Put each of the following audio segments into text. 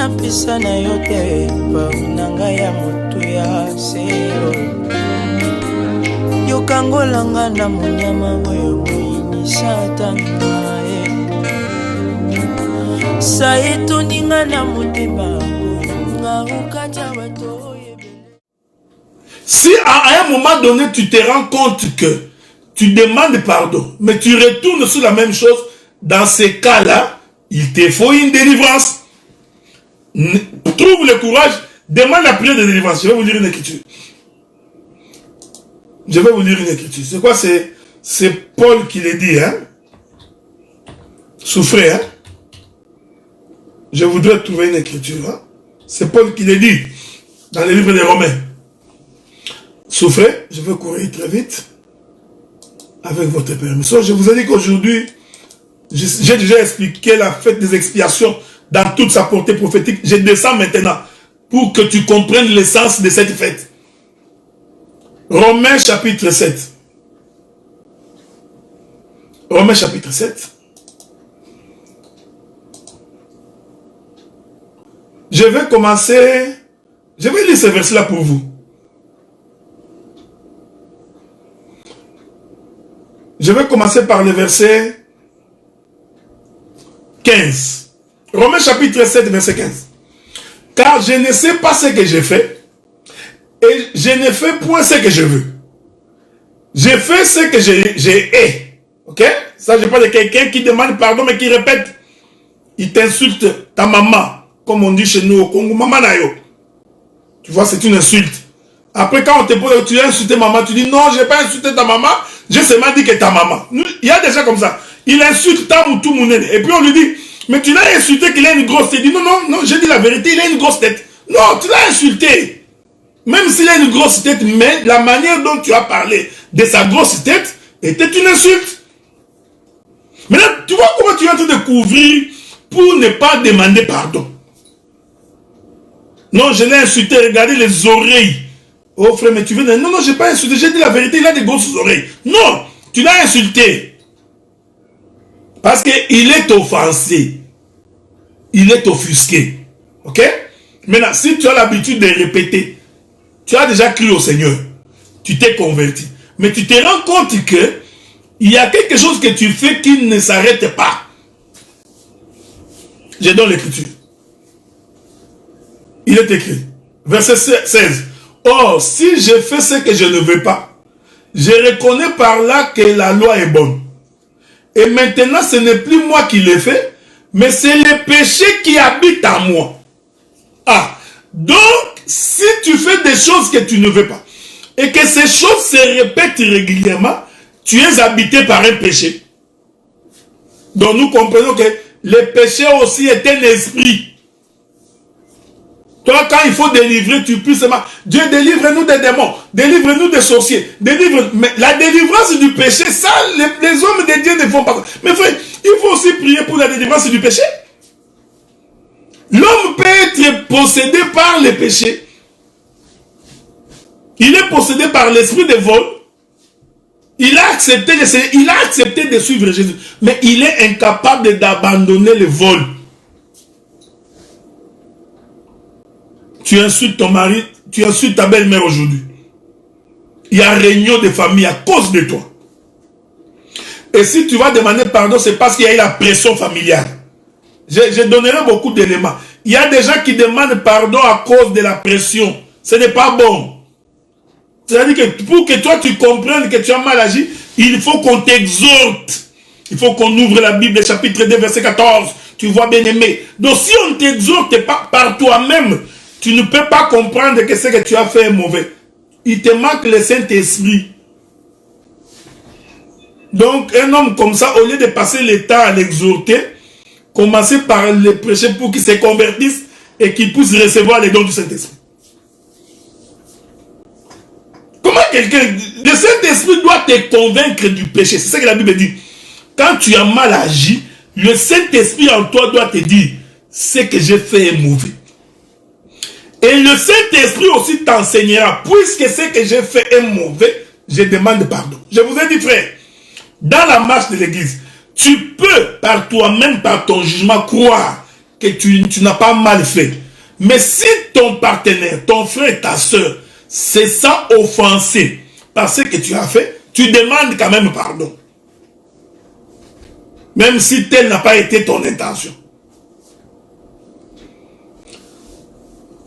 na pisa na yote paunanga ya moto ya seo yokangolanga na munyama oyo moyini satana saito ninga na motema nga ukanja wato. Si à un moment donné tu te rends compte que tu demandes pardon mais tu retournes sur la même chose, dans ces cas-là il te faut une délivrance. Trouve le courage, demande la prière de délivrance. Je vais vous lire une écriture. Je vais vous lire une écriture. C'est quoi? C'est Paul qui le dit, hein? Souffrez, hein? Je voudrais trouver une écriture, hein? C'est Paul qui le dit dans le livre des Romains. Souffrez, je vais courir très vite avec votre permission. Je vous ai dit qu'aujourd'hui, j'ai déjà expliqué la fête des expiations dans toute sa portée prophétique. Je descends maintenant pour que tu comprennes l'essence de cette fête. Romains chapitre 7. Romains chapitre 7. Je vais commencer. Je vais lire ce verset-là pour vous. Je vais commencer par le verset 15. Romains chapitre 7, verset 15. Car je ne sais pas ce que j'ai fait, et je ne fais point ce que je veux. Je fais ce que j'ai hais. Ok? Ça, je parle de quelqu'un qui demande pardon, mais qui répète. Il t'insulte ta maman, comme on dit chez nous au Congo. Maman nayo. Tu vois, c'est une insulte. Après, quand on te pose, tu as insulté maman, tu dis non, je n'ai pas insulté ta maman, j'ai seulement dit que ta maman. Il y a des gens comme ça. Il insulte ta moutou mounene. Et puis on lui dit, mais tu l'as insulté qu'il a une grosse tête. Il dit non, non, non, j'ai dit la vérité, il a une grosse tête. Non, tu l'as insulté. Même s'il a une grosse tête, mais la manière dont tu as parlé de sa grosse tête était une insulte. Maintenant, tu vois comment tu es en train de couvrir pour ne pas demander pardon. Non, je l'ai insulté, regardez les oreilles. Oh frère, mais tu veux dire, non, non, je n'ai pas insulté, j'ai dit la vérité, il a des grosses oreilles. Non, tu l'as insulté. Parce qu'il est offensé. Il est offusqué. Ok? Maintenant, si tu as l'habitude de répéter, tu as déjà cru au Seigneur. Tu t'es converti. Mais tu te rends compte que il y a quelque chose que tu fais qui ne s'arrête pas. Je donne l'écriture. Il est écrit. Verset 16. Or, si je fais ce que je ne veux pas, je reconnais par là que la loi est bonne. Et maintenant, ce n'est plus moi qui le fais, mais c'est le péché qui habite en moi. Ah, donc, si tu fais des choses que tu ne veux pas, et que ces choses se répètent régulièrement, tu es habité par un péché. Donc, nous comprenons que le péché aussi est un esprit. Toi, quand il faut délivrer, tu puisses seulement, Dieu, délivre-nous des démons, délivre-nous des sorciers, délivre. Mais la délivrance du péché, ça, les hommes de Dieu ne font pas. Mais frère, il faut aussi prier pour la délivrance du péché. L'homme peut être possédé par le péché. Il est possédé par l'esprit de vol. Il a accepté de suivre Jésus. Mais il est incapable d'abandonner le vol. Tu insultes ton mari, tu insultes ta belle-mère aujourd'hui. Il y a réunion de famille à cause de toi. Et si tu vas demander pardon, c'est parce qu'il y a eu la pression familiale. Je donnerai beaucoup d'éléments. Il y a des gens qui demandent pardon à cause de la pression. Ce n'est pas bon. C'est-à-dire que pour que toi tu comprennes que tu as mal agi, il faut qu'on t'exhorte. Il faut qu'on ouvre la Bible, chapitre 2, verset 14. Tu vois, bien aimé. Donc si on ne t'exhorte pas par toi-même, tu ne peux pas comprendre que ce que tu as fait est mauvais. Il te manque le Saint-Esprit. Donc, un homme comme ça, au lieu de passer le temps à l'exhorter, commencez par le prêcher pour qu'il se convertisse et qu'il puisse recevoir les dons du Saint-Esprit. Comment quelqu'un... Le Saint-Esprit doit te convaincre du péché. C'est ça que la Bible dit. Quand tu as mal agi, le Saint-Esprit en toi doit te dire, ce que j'ai fait est mauvais. Et le Saint-Esprit aussi t'enseignera, puisque ce que j'ai fait est mauvais, je demande pardon. Je vous ai dit, frère, dans la marche de l'église, tu peux par toi-même, par ton jugement, croire que que tu n'as pas mal fait. Mais si ton partenaire, ton frère, ta soeur, se sent offensé par ce que tu as fait, tu demandes quand même pardon. Même si tel n'a pas été ton intention.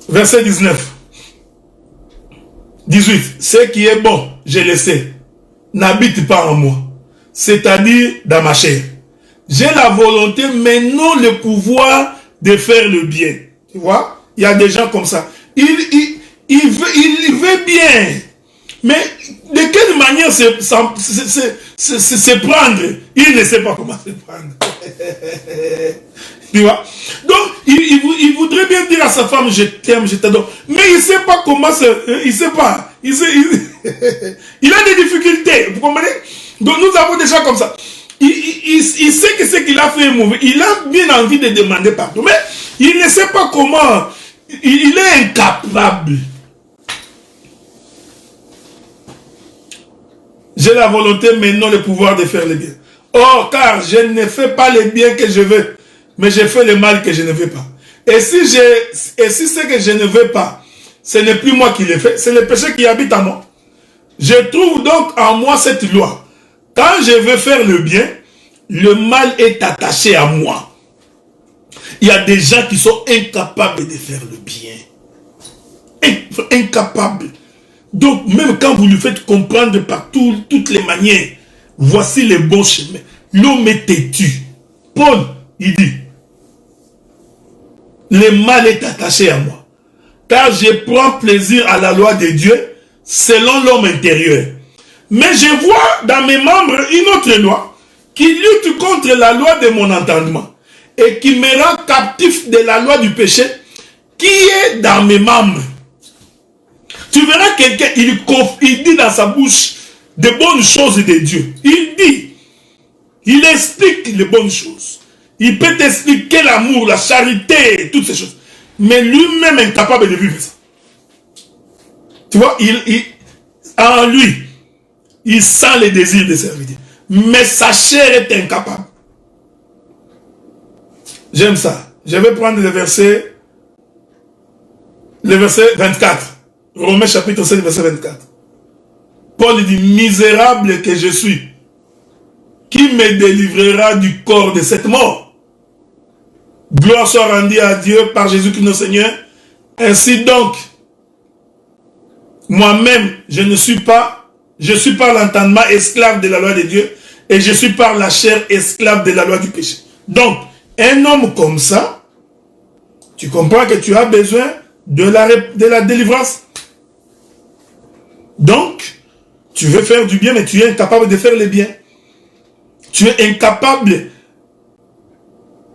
Verset 19. 18. Ce qui est bon, je le sais, n'habite pas en moi, c'est-à-dire dans ma chair. J'ai la volonté, mais non le pouvoir de faire le bien. Tu vois? Il y a des gens comme ça. Il veut bien. Mais de quelle manière se prendre? Il ne sait pas comment se prendre. Tu vois? Donc, il voudrait bien dire à sa femme, je t'aime, je t'adore. Mais il ne sait pas comment se... Il ne sait pas. Il a des difficultés. Vous comprenez? Donc, nous avons des gens comme ça. Il sait que ce qu'il a fait est mauvais. Il a bien envie de demander pardon. Mais il ne sait pas comment. Il est incapable. J'ai la volonté, mais non le pouvoir de faire le bien. Or, car je ne fais pas le bien que je veux, mais je fais le mal que je ne veux pas. Et si ce que je ne veux pas, ce n'est plus moi qui le fais, c'est le péché qui habite en moi. Je trouve donc en moi cette loi. Quand je veux faire le bien, le mal est attaché à moi. Il y a des gens qui sont incapables de faire le bien. Incapables. Donc, même quand vous lui faites comprendre par toutes les manières, voici le bon chemin. L'homme est têtu. Paul, il dit, le mal est attaché à moi. Car je prends plaisir à la loi de Dieu selon l'homme intérieur. Mais je vois dans mes membres une autre loi qui lutte contre la loi de mon entendement et qui me rend captif de la loi du péché qui est dans mes membres. Tu verras quelqu'un, il dit dans sa bouche de bonnes choses de Dieu. Il dit, il explique les bonnes choses. Il peut t'expliquer l'amour, la charité, toutes ces choses. Mais lui-même est incapable de vivre ça. Tu vois, en lui, il sent les désirs de servir. Mais sa chair est incapable. J'aime ça. Je vais prendre le verset 24. Romains chapitre 7, verset 24. Paul dit, misérable que je suis, qui me délivrera du corps de cette mort? Gloire soit rendue à Dieu par Jésus-Christ notre Seigneur. Ainsi donc, moi-même, je suis par l'entendement esclave de la loi de Dieu, et je suis par la chair esclave de la loi du péché. Donc, un homme comme ça, tu comprends que tu as besoin de la délivrance. Donc, tu veux faire du bien, mais tu es incapable de faire le bien. Tu es incapable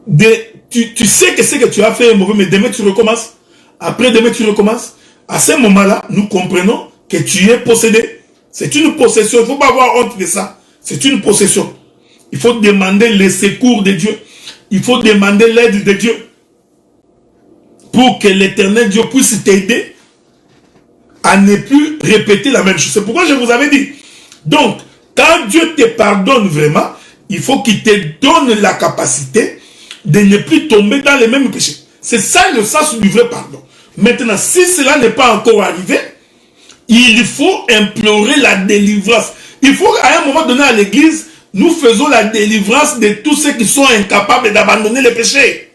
de... Tu sais que ce que tu as fait est mauvais, mais demain tu recommences. Après demain tu recommences. À ce moment-là, nous comprenons que tu es possédé. C'est une possession. Il ne faut pas avoir honte de ça. C'est une possession. Il faut demander le secours de Dieu. Il faut demander l'aide de Dieu. Pour que l'Éternel Dieu puisse t'aider à ne plus répéter la même chose. C'est pourquoi je vous avais dit. Donc, quand Dieu te pardonne vraiment, il faut qu'il te donne la capacité de ne plus tomber dans les mêmes péchés. C'est ça le sens du vrai pardon. Maintenant, si cela n'est pas encore arrivé, il faut implorer la délivrance. Il faut à un moment donné à l'église, nous faisons la délivrance de tous ceux qui sont incapables d'abandonner les péchés.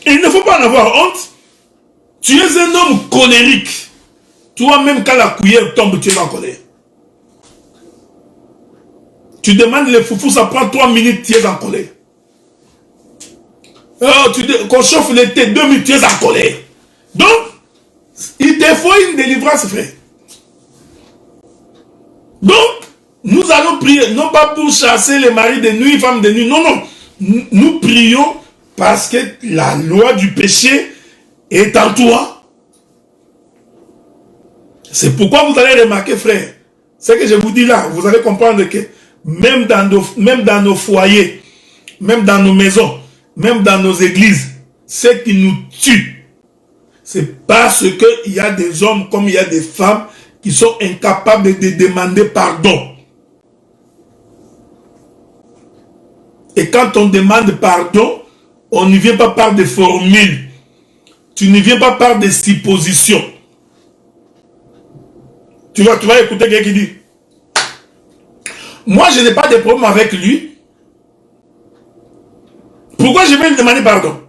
Il ne faut pas en avoir honte. Tu es un homme colérique. Toi-même, quand la cuillère tombe, tu es en colère. Tu demandes les foufous, ça prend 3 minutes, tu es en colère. Qu'on chauffe le thé, 2 minutes, tu es en colère. Donc, il te faut une délivrance, frère. Donc, nous allons prier, non pas pour chasser les maris de nuit, femmes de nuit, non, non. Nous prions parce que la loi du péché est en toi. C'est pourquoi vous allez remarquer, frère, ce que je vous dis là, vous allez comprendre que même dans nos foyers, même dans nos maisons, même dans nos églises, ce qui nous tue, c'est parce qu'il y a des hommes comme il y a des femmes qui sont incapables de demander pardon. Et quand on demande pardon, on ne vient pas par des formules. Tu ne viens pas par des suppositions. Tu vas écouter quelqu'un qui dit, moi je n'ai pas de problème avec lui. Pourquoi je vais lui demander pardon?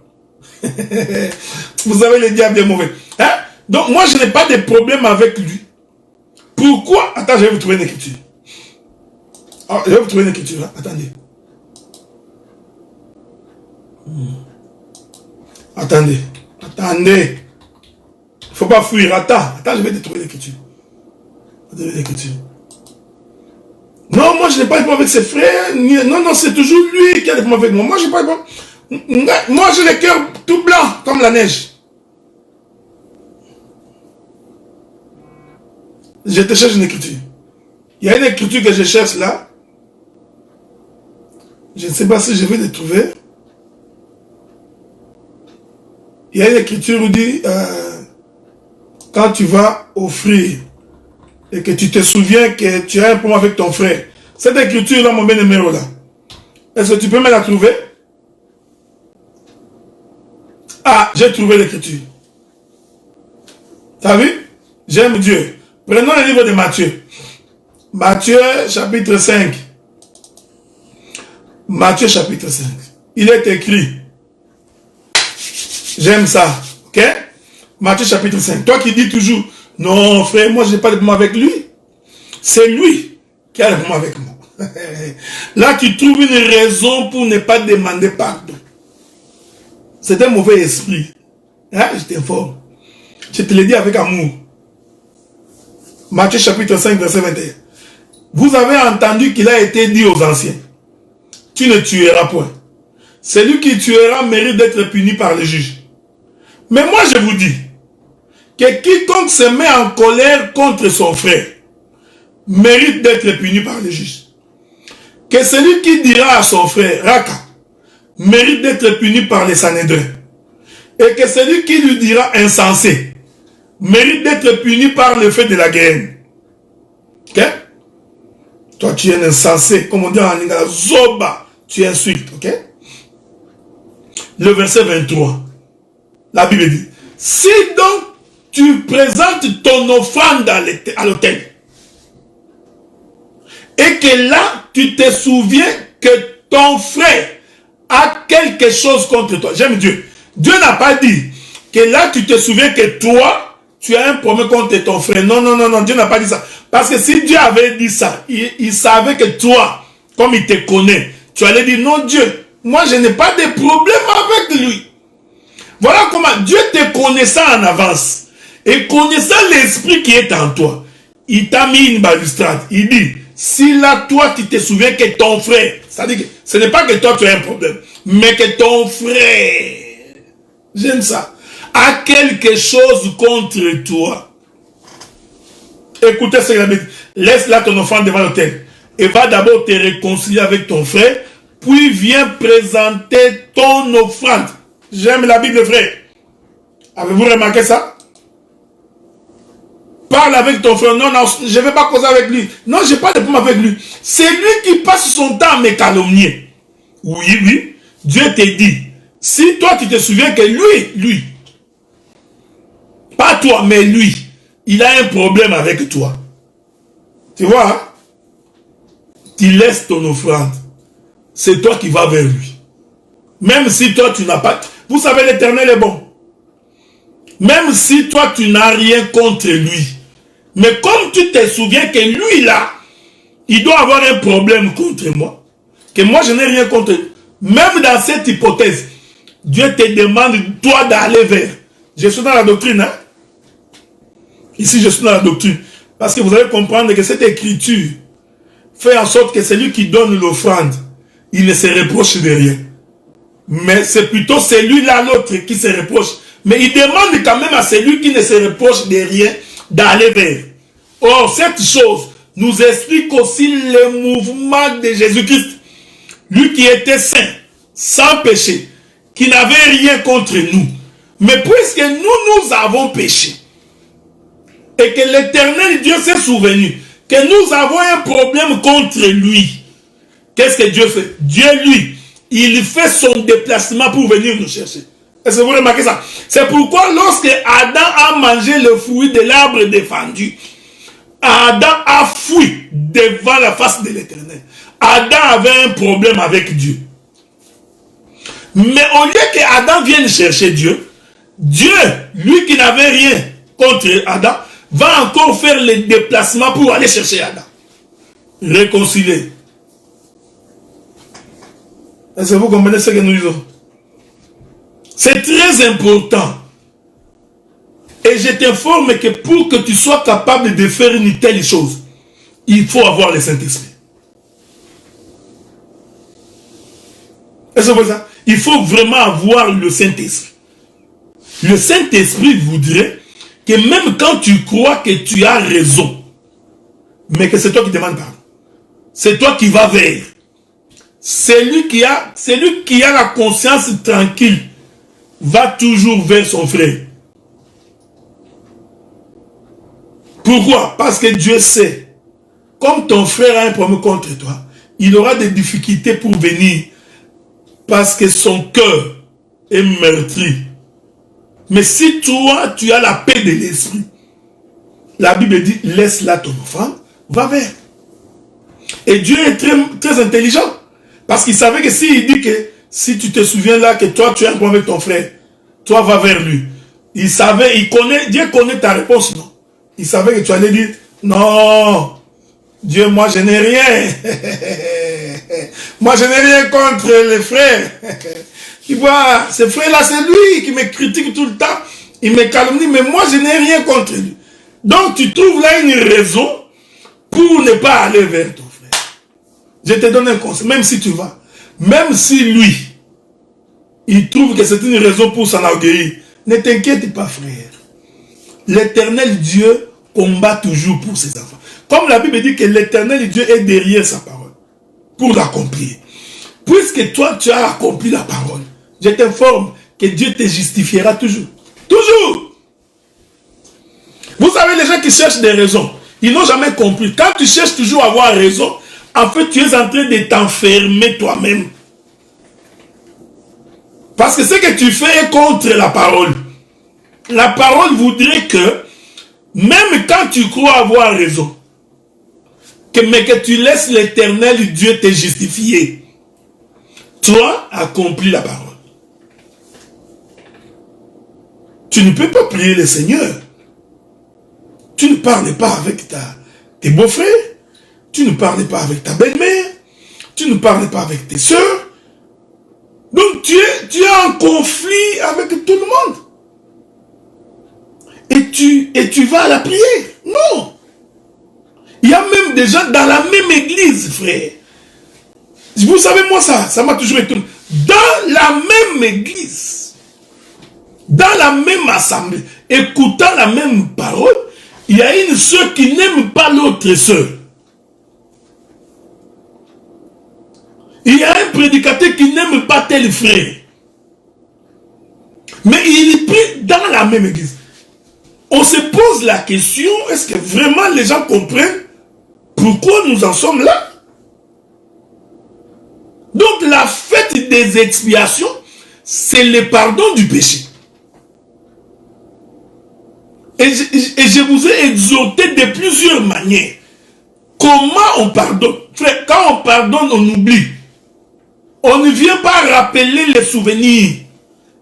Vous savez, le diable est mauvais. Hein? Donc moi je n'ai pas de problème avec lui. Pourquoi? Attends, je vais vous trouver une écriture. Ah, je vais vous trouver une écriture. Hein? Attendez. Attendez. Attendez. Il ne faut pas fuir. Attends, je vais te trouver l'écriture. Non, moi je n'ai pas de problème avec ses frères. Non, c'est toujours lui qui a des problèmes avec moi. Moi, je n'ai pas de problème. Moi, j'ai le cœur tout blanc, comme la neige. Je te cherche une écriture. Il y a une écriture que je cherche là. Je ne sais pas si je vais le trouver. Il y a une écriture où dit, quand tu vas offrir et que tu te souviens que tu as un problème avec ton frère. Cette écriture-là, mon bien-aimé là. Est-ce que tu peux me la trouver? Ah, j'ai trouvé l'écriture. T'as vu? J'aime Dieu. Prenons le livre de Matthieu. Matthieu chapitre 5. Matthieu chapitre 5. Il est écrit. J'aime ça. Ok? Matthieu chapitre 5. Toi qui dis toujours, non frère, moi je n'ai pas de problème avec lui. C'est lui qui a le problème avec moi. Là tu trouves une raison pour ne pas demander pardon. C'est un mauvais esprit. Hein? Je t'informe. Je te le dis avec amour. Matthieu chapitre 5 verset 21. Vous avez entendu qu'il a été dit aux anciens, tu ne tueras point. Celui qui tuera mérite d'être puni par le juge. Mais moi je vous dis que quiconque se met en colère contre son frère mérite d'être puni par le juge. Que celui qui dira à son frère Raka mérite d'être puni par les Sanhédrins. Et que celui qui lui dira insensé mérite d'être puni par le feu de la guerre. Ok? Toi tu es un insensé, comme on dit en lingala, Zoba, tu insultes. Ok? Le verset 23. La Bible dit, si donc tu présentes ton offrande à l'autel, et que là, tu te souviens que ton frère a quelque chose contre toi. J'aime Dieu. Dieu n'a pas dit que là, tu te souviens que toi, tu as un problème contre ton frère. Non, non, non, non, Dieu n'a pas dit ça. Parce que si Dieu avait dit ça, il savait que toi, comme il te connaît, tu allais dire, non Dieu, moi je n'ai pas de problème avec lui. Voilà comment Dieu te connaissant en avance et connaissant l'esprit qui est en toi, il t'a mis une balustrade. Il dit, si là toi tu te souviens que ton frère, c'est-à-dire que ce n'est pas que toi tu as un problème, mais que ton frère, j'aime ça, a quelque chose contre toi. Écoutez ce qu'il a dit. Laisse là ton offrande devant l'autel et va d'abord te réconcilier avec ton frère, puis viens présenter ton offrande. J'aime la Bible, frère. Avez-vous remarqué ça? Parle avec ton frère. Non, non, je ne vais pas causer avec lui. Non, je n'ai pas de problème avec lui. C'est lui qui passe son temps à me calomnier. Oui, oui. Dieu te dit, si toi tu te souviens que lui, pas toi, mais lui, il a un problème avec toi. Tu vois, hein? Tu laisses ton offrande. C'est toi qui vas vers lui. Même si toi tu n'as pas... Vous savez, l'Éternel est bon. Même si toi tu n'as rien contre lui. Mais comme tu te souviens que lui là, il doit avoir un problème contre moi. Que moi je n'ai rien contre lui. Même dans cette hypothèse, Dieu te demande toi d'aller vers. Je suis dans la doctrine. Hein? Ici je suis dans la doctrine. Parce que vous allez comprendre que cette écriture fait en sorte que celui qui donne l'offrande, il ne se reproche de rien. Mais c'est plutôt celui-là, l'autre, qui se reproche. Mais il demande quand même à celui qui ne se reproche de rien d'aller vers. Or, cette chose nous explique aussi le mouvement de Jésus-Christ. Lui qui était saint, sans péché, qui n'avait rien contre nous. Mais puisque nous avons péché, et que l'Éternel Dieu s'est souvenu que nous avons un problème contre lui, qu'est-ce que Dieu fait? Dieu, lui, il fait son déplacement pour venir nous chercher. Est-ce que vous remarquez ça? C'est pourquoi lorsque Adam a mangé le fruit de l'arbre défendu, Adam a fui devant la face de l'Éternel. Adam avait un problème avec Dieu. Mais au lieu que Adam vienne chercher Dieu, Dieu, lui qui n'avait rien contre Adam, va encore faire le déplacement pour aller chercher Adam. Réconcilier. Est-ce que vous comprenez ce que nous disons? C'est très important. Et je t'informe que pour que tu sois capable de faire une telle chose, il faut avoir le Saint-Esprit. Est-ce que vous voyez ça? Il faut vraiment avoir le Saint-Esprit. Le Saint-Esprit voudrait que même quand tu crois que tu as raison, mais que c'est toi qui demandes pardon, c'est toi qui vas vers. Celui qui a la conscience tranquille va toujours vers son frère. Pourquoi? Parce que Dieu sait, comme ton frère a un problème contre toi, il aura des difficultés pour venir parce que son cœur est meurtri. Mais si toi, tu as la paix de l'esprit, la Bible dit, laisse-la ton enfant, va vers. Et Dieu est très, très intelligent. Parce qu'il savait que s'il dit que, si tu te souviens là, que toi, tu as un problème avec ton frère, toi, va vers lui. Il savait, Dieu connaît ta réponse, non? Il savait que tu allais dire, non, Dieu, moi, je n'ai rien. Moi, je n'ai rien contre les frères. Tu vois, ce frère-là, c'est lui qui me critique tout le temps. Il me calomnie, mais moi, je n'ai rien contre lui. Donc, tu trouves là une raison pour ne pas aller vers ton frère. Je te donne un conseil, même si tu vas. Même si lui, il trouve que c'est une raison pour s'enorgueillir. Ne t'inquiète pas, frère. L'Éternel Dieu combat toujours pour ses enfants. Comme la Bible dit que l'Éternel Dieu est derrière sa parole pour l'accomplir. Puisque toi, tu as accompli la parole, je t'informe que Dieu te justifiera toujours. Toujours. Vous savez, les gens qui cherchent des raisons, ils n'ont jamais compris. Quand tu cherches toujours à avoir raison, en fait, tu es en train de t'enfermer toi-même. Parce que ce que tu fais est contre la parole. La parole voudrait que, même quand tu crois avoir raison, mais que tu laisses l'Éternel Dieu te justifier, toi, accomplis la parole. Tu ne peux pas prier le Seigneur. Tu ne parles pas avec tes beaux-frères. Tu ne parles pas avec ta belle-mère. Tu ne parles pas avec tes soeurs. Donc tu es en conflit avec tout le monde. Et tu vas à la prière. Non. Il y a même des gens dans la même église, frère. Vous savez, moi, ça m'a toujours étonné. Dans la même église, dans la même assemblée, écoutant la même parole, il y a une sœur qui n'aime pas l'autre sœur. Il y a un prédicateur qui n'aime pas tel frère. Mais il prie dans la même église. On se pose la question, est-ce que vraiment les gens comprennent pourquoi nous en sommes là? Donc la fête des expiations, c'est le pardon du péché. Et je vous ai exhorté de plusieurs manières. Comment on pardonne? Frère, quand on pardonne, on oublie. On ne vient pas rappeler les souvenirs.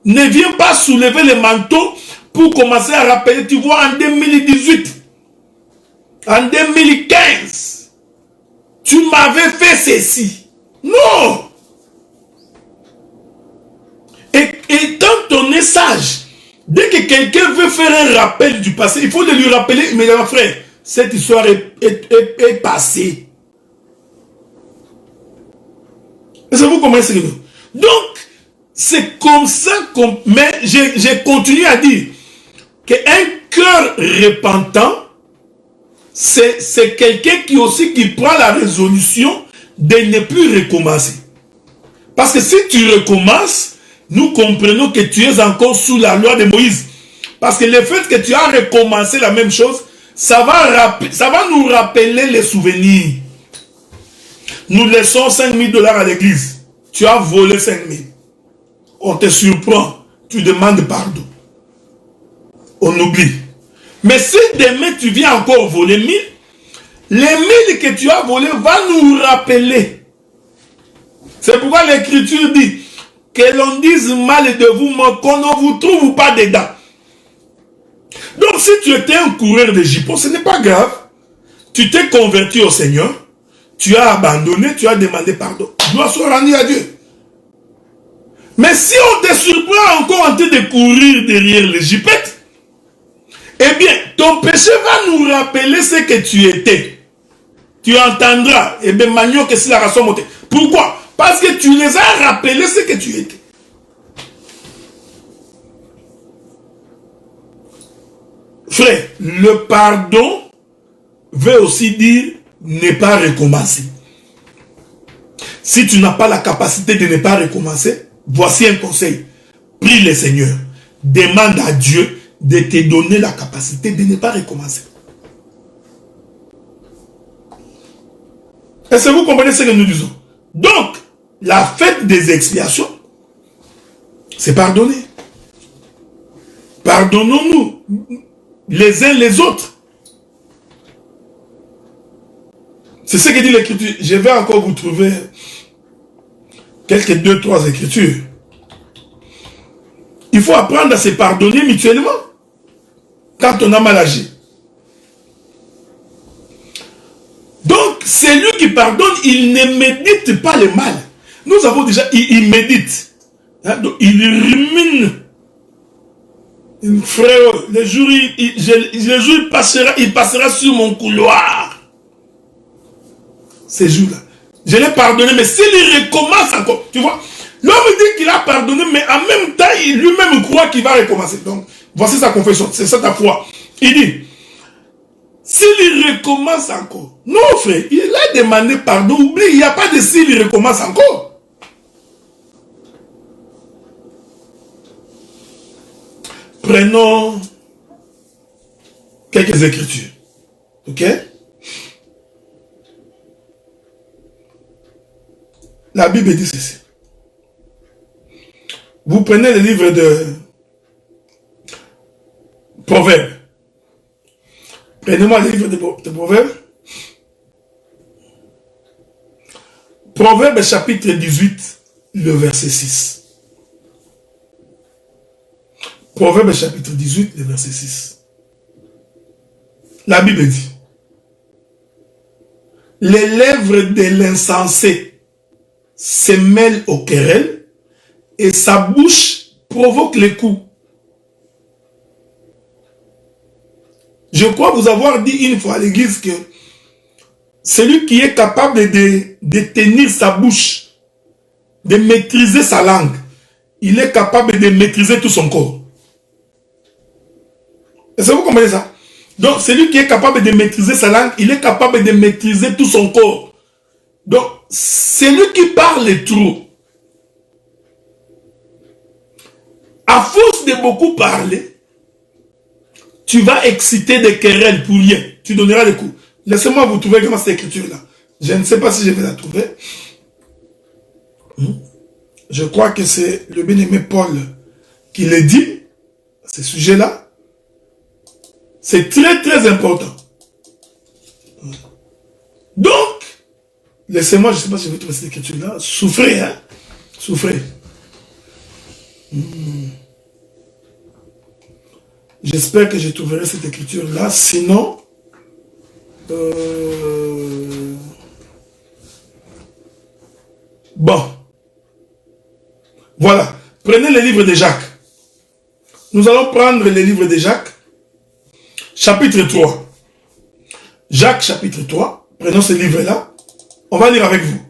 Ne vient pas soulever le manteau pour commencer à rappeler. Tu vois, en 2018, en 2015, tu m'avais fait ceci. Non. Et quand on est sage, dès que quelqu'un veut faire un rappel du passé, il faut le lui rappeler, mais mon frère, cette histoire est passée. Est-ce que vous comprenez ce que je veux dire? Donc, c'est comme ça qu'on... Mais j'ai continué à dire qu'un cœur repentant, c'est quelqu'un qui prend la résolution de ne plus recommencer. Parce que si tu recommences, nous comprenons que tu es encore sous la loi de Moïse. Parce que le fait que tu as recommencé la même chose, ça va nous rappeler les souvenirs. Nous laissons $5 000 à l'église. tu as volé 5 000. On te surprend, tu demandes pardon. On oublie. Mais si demain tu viens encore voler 1000, les 1000 que tu as volés va nous rappeler. C'est pourquoi l'écriture dit que l'on dise mal de vous, mais qu'on ne vous trouve pas dedans. Donc si tu étais un coureur de jupons, ce n'est pas grave. Tu t'es converti au Seigneur, tu as abandonné, tu as demandé pardon. Gloire soit rendue à Dieu. Mais si on te surprend encore en train de courir derrière les jipettes, eh bien, ton péché va nous rappeler ce que tu étais. Tu entendras, eh bien, Magnon, que c'est la raison montée. Pourquoi? Parce que tu les as rappelés ce que tu étais. Frère, le pardon veut aussi dire ne pas recommencer. Si tu n'as pas la capacité de ne pas recommencer, voici un conseil. Prie le Seigneur. Demande à Dieu de te donner la capacité de ne pas recommencer. Est-ce que vous comprenez ce que nous disons? Donc, la fête des expiations, c'est pardonner. Pardonnons-nous les uns les autres. C'est ce que dit l'écriture. Je vais encore vous trouver quelques 2-3 écritures. Il faut apprendre à se pardonner mutuellement quand on a mal agi. Donc, celui qui pardonne, il ne médite pas le mal. Nous avons déjà, il médite. Hein, donc il rumine. Frère, le jour il passera sur mon couloir. Ces jours-là. Je l'ai pardonné, mais s'il recommence encore, tu vois, l'homme dit qu'il a pardonné, mais en même temps, il lui-même croit qu'il va recommencer. Donc, voici sa confession, c'est ça ta foi. Il dit, s'il recommence encore, non frère, il a demandé pardon, oublie, il n'y a pas de s'il recommence encore. Prenons quelques écritures. Ok? La Bible dit ceci. Vous prenez le livre de Proverbes. Prenez-moi le livre de Proverbes. Proverbes chapitre 18, le verset 6. Proverbe chapitre 18, le verset 6. La Bible dit, les lèvres de l'insensé se mêlent aux querelles et sa bouche provoque les coups. Je crois vous avoir dit une fois à l'église que celui qui est capable de tenir sa bouche, de maîtriser sa langue, il est capable de maîtriser tout son corps. Est-ce que vous comprenez ça? Donc, celui qui est capable de maîtriser sa langue, il est capable de maîtriser tout son corps. Donc, celui qui parle trop, à force de beaucoup parler, tu vas exciter des querelles pour rien. Tu donneras des coups. Laissez-moi vous trouver comment cette écriture-là. Je ne sais pas si je vais la trouver. Je crois que c'est le bien-aimé Paul qui le dit, à ce sujet-là. C'est très très important. Donc, laissez-moi, je ne sais pas si je vais trouver cette écriture-là. Souffrez, hein. Souffrez. J'espère que je trouverai cette écriture-là. Sinon, bon. Voilà. Prenez le livre de Jacques. Nous allons prendre le livre de Jacques. Chapitre 3. Jacques, chapitre 3. Prenons ce livre-là. On va lire avec vous.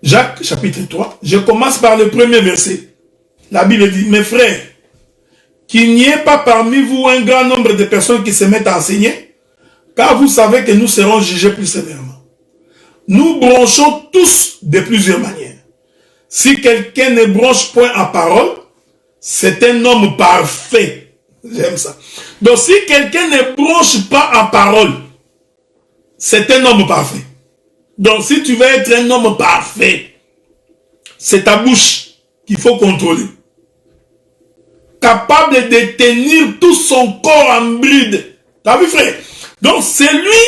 Jacques, chapitre 3. Je commence par le premier verset. La Bible dit, mes frères, qu'il n'y ait pas parmi vous un grand nombre de personnes qui se mettent à enseigner, car vous savez que nous serons jugés plus sévèrement. Nous bronchons tous de plusieurs manières. Si quelqu'un ne bronche point en parole, c'est un homme parfait. J'aime ça. Donc si quelqu'un ne bronche pas en parole, c'est un homme parfait. Donc, si tu veux être un homme parfait, c'est ta bouche qu'il faut contrôler. Capable de tenir tout son corps en bride. T'as vu, frère? Donc, c'est lui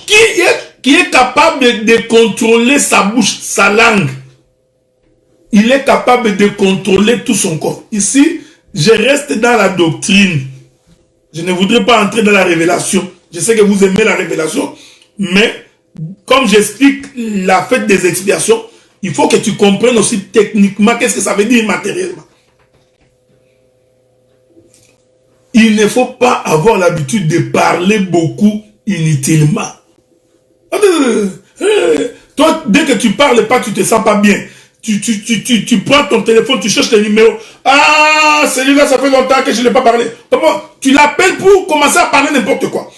qui est capable de contrôler sa bouche, sa langue. Il est capable de contrôler tout son corps. Ici, je reste dans la doctrine. Je ne voudrais pas entrer dans la révélation. Je sais que vous aimez la révélation, mais comme j'explique la fête des expiations, il faut que tu comprennes aussi techniquement qu'est-ce que ça veut dire matériellement. Il ne faut pas avoir l'habitude de parler beaucoup inutilement. Toi, dès que tu parles pas, tu te sens pas bien. Tu prends ton téléphone, tu cherches le numéro. Ah, celui-là, ça fait longtemps que je n'ai pas parlé. Comment? Tu l'appelles pour commencer à parler n'importe quoi.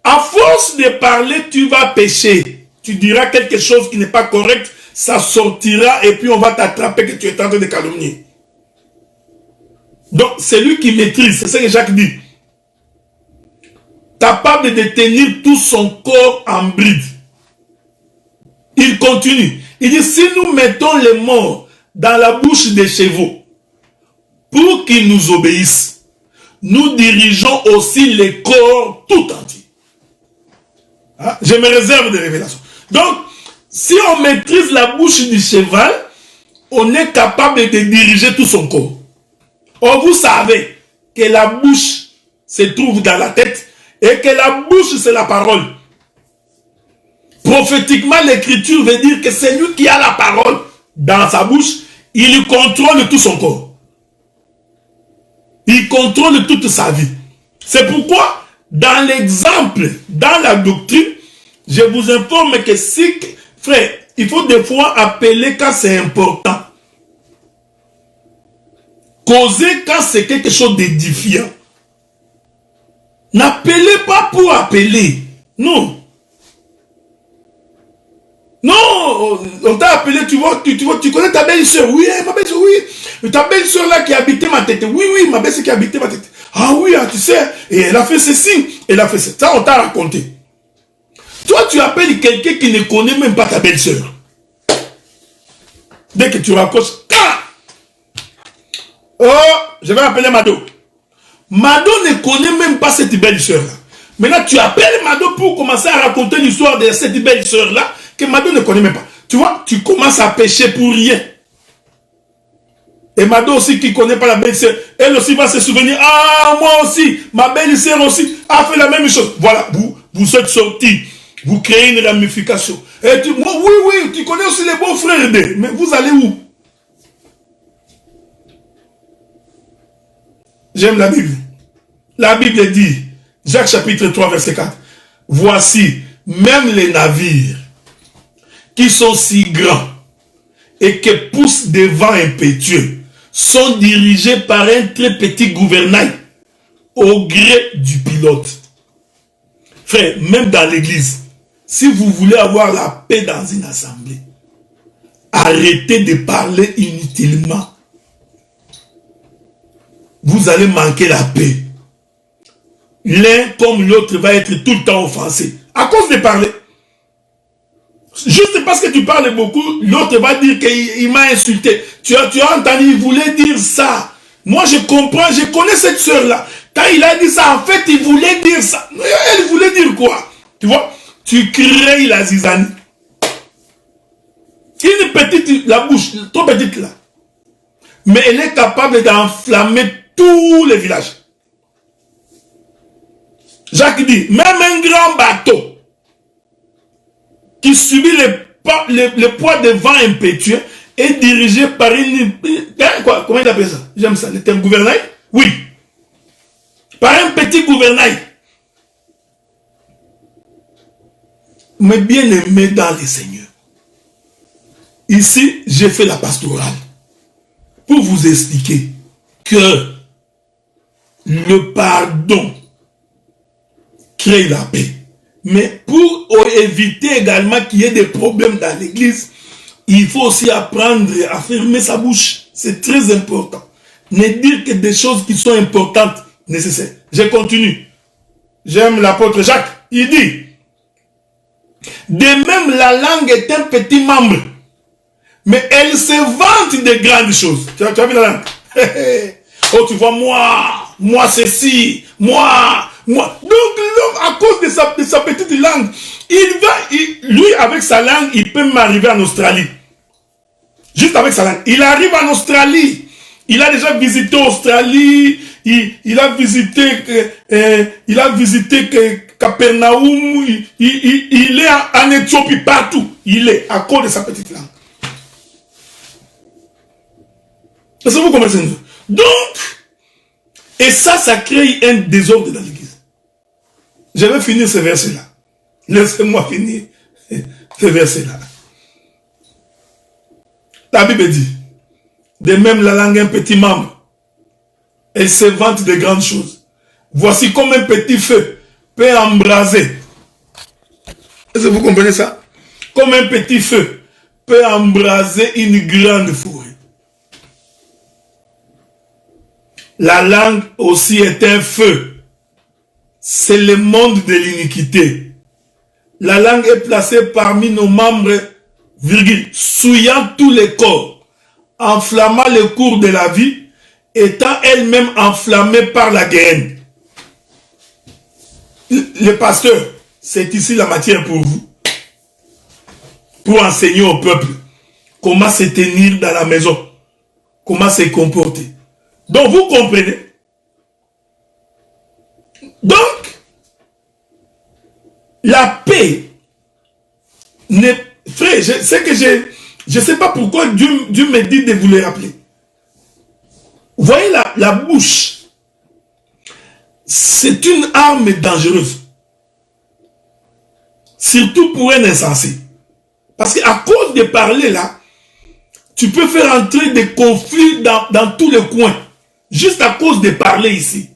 À force de parler, tu vas pécher. Tu diras quelque chose qui n'est pas correct, ça sortira et puis on va t'attraper que tu es en train de calomnier. Donc, c'est lui qui maîtrise, c'est ce que Jacques dit. Capable de tenir tout son corps en bride. Il continue. Il dit, si nous mettons les morts dans la bouche des chevaux pour qu'ils nous obéissent, nous dirigeons aussi les corps tout entiers. Hein? Je me réserve des révélations. Donc, si on maîtrise la bouche du cheval, on est capable de diriger tout son corps. Or, vous savez que la bouche se trouve dans la tête et que la bouche, c'est la parole. Prophétiquement, l'écriture veut dire que c'est lui qui a la parole dans sa bouche, il contrôle tout son corps. Il contrôle toute sa vie. C'est pourquoi, dans l'exemple, dans la doctrine, je vous informe que si, frère, il faut des fois appeler quand c'est important. Causer quand c'est quelque chose d'édifiant. N'appelez pas pour appeler. Non. Non, on t'a appelé, tu vois, tu connais ta belle-sœur. Oui, ma belle-sœur, oui. Ta belle-sœur là qui habitait ma tête. Oui, oui, ma belle-sœur qui habitait ma tête. Ah oui, ah, tu sais, et elle a fait ceci, elle a fait ça. Ça, on t'a raconté. Toi, tu appelles quelqu'un qui ne connaît même pas ta belle-sœur. Dès que tu raccroches, oh, je vais appeler Mado. Mado ne connaît même pas cette belle-sœur-là. Maintenant, tu appelles Mado pour commencer à raconter l'histoire de cette belle-sœur-là que Mado ne connaît même pas. Tu vois, tu commences à pécher pour rien. Et Mado aussi qui ne connaît pas la belle-sœur, elle aussi va se souvenir, ah, moi aussi, ma belle-sœur aussi a fait la même chose. Voilà, vous êtes sortis, vous créez une ramification. Et tu, moi, oui, oui, tu connais aussi les bons frères, mais vous allez où? J'aime la Bible. La Bible dit, Jacques chapitre 3, verset 4, voici, même les navires qui sont si grands et que poussent des vents impétueux sont dirigés par un très petit gouvernail au gré du pilote. Frère, même dans l'église, si vous voulez avoir la paix dans une assemblée, arrêtez de parler inutilement. Vous allez manquer la paix. L'un comme l'autre va être tout le temps offensé à cause de parler. Juste parce que tu parles beaucoup, l'autre va dire qu'il m'a insulté. Tu as entendu, il voulait dire ça. Moi je comprends, je connais cette soeur-là. Quand il a dit ça, en fait, il voulait dire ça. Elle voulait dire quoi? Tu vois? Tu crées la zizanie. Une petite, la bouche, trop petite là. Mais elle est capable d'enflammer tous les villages. Jacques dit, même un grand bateau qui subit le poids des vents impétueux est dirigé par une... Quoi, comment il appelle ça? J'aime ça. Le terme gouvernail? Oui. Par un petit gouvernail. Mais bien aimé dans les seigneurs. Ici, j'ai fait la pastorale pour vous expliquer que le pardon crée la paix. Mais pour éviter également qu'il y ait des problèmes dans l'église, il faut aussi apprendre à fermer sa bouche. C'est très important. Ne dire que des choses qui sont importantes, nécessaires. Je continue. J'aime l'apôtre Jacques. Il dit, De même, la langue est un petit membre. Mais elle se vante de grandes choses. Tu as vu la langue? Oh, tu vois, moi ceci, moi. Donc l'homme, à cause de sa petite langue, lui, avec sa langue, il peut m'arriver en Australie. Juste avec sa langue. Il arrive en Australie. Il a déjà visité l'Australie. Il a visité Capernaum. Il est en Éthiopie, partout. Il est à cause de sa petite langue. Est-ce que vous comprenez? Donc, et ça crée un désordre dans l'église. Je vais finir ce verset-là. Laissez-moi finir ce verset-là. La Bible dit, de même la langue est un petit membre. Elle se vante de grandes choses. Voici comme un petit feu peut embraser. Est-ce que vous comprenez ça? Comme un petit feu peut embraser une grande forêt. La langue aussi est un feu. C'est le monde de l'iniquité. La langue est placée parmi nos membres, souillant tous les corps, enflammant le cours de la vie, étant elle-même enflammée par la guerre. Le pasteur, c'est ici la matière pour vous, pour enseigner au peuple comment se tenir dans la maison, comment se comporter. Donc vous comprenez. Donc, la paix, frère, je ne sais pas pourquoi Dieu me dit de vous le rappeler. Vous voyez la bouche, c'est une arme dangereuse. Surtout pour un insensé. Parce qu'à cause de parler là, tu peux faire entrer des conflits dans tous les coins. Juste à cause de parler ici.